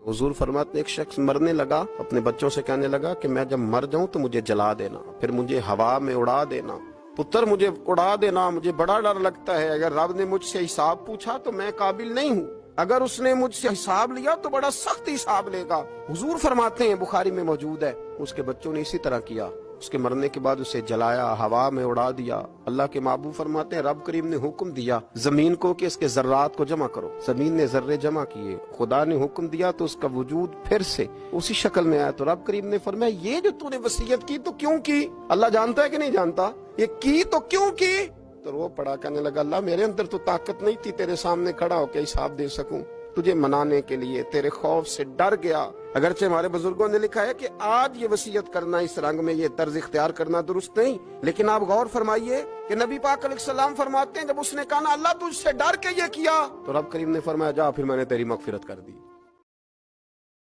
हुजूर फरमाते एक शख्स मरने लगा, अपने बच्चों से कहने लगा कि मैं जब मर जाऊं तो मुझे जला देना, फिर मुझे हवा में उड़ा देना। पुत्र मुझे उड़ा देना, मुझे बड़ा डर लगता है। अगर रब ने मुझसे हिसाब पूछा तो मैं काबिल नहीं हूँ, अगर उसने मुझसे हिसाब लिया तो बड़ा सख्त हिसाब लेगा। हुजूर फरमाते हैं, बुखारी में मौजूद है, उसके बच्चों ने इसी तरह किया। उसके मरने के बाद उसे जलाया, हवा में उड़ा दिया। अल्लाह के महबूब फरमाते हैं, रब करीम ने हुक्म दिया जमीन को कि इसके जर्रात को जमा करो। जमीन ने जर्रे जमा किए, खुदा ने हुक्म दिया तो उसका वजूद फिर से उसी शक्ल में आया। तो रब करीम ने फरमाया, ये जो तूने वसीयत की तो क्यों की? अल्लाह जानता है कि नहीं जानता? ये की तो क्यों की? तो रो पड़ा, कहने लगा, अल्लाह मेरे अंदर तो ताकत नहीं थी तेरे सामने खड़ा होकर हिसाब दे सकूं, तुझे मनाने के लिए तेरे खौफ से डर गया। अगरचे हमारे बुजुर्गों ने लिखा है कि आज ये वसीयत करना, इस रंग में ये तर्ज इख्तियार करना दुरुस्त नहीं, लेकिन आप गौर फरमाइए कि नबी पाक अलैहिस्सलाम फरमाते हैं, जब उसने कहा ना अल्लाह तुझसे डर के ये किया, तो रब करीम ने फरमाया, जा फिर मैंने तेरी मगफिरत कर दी।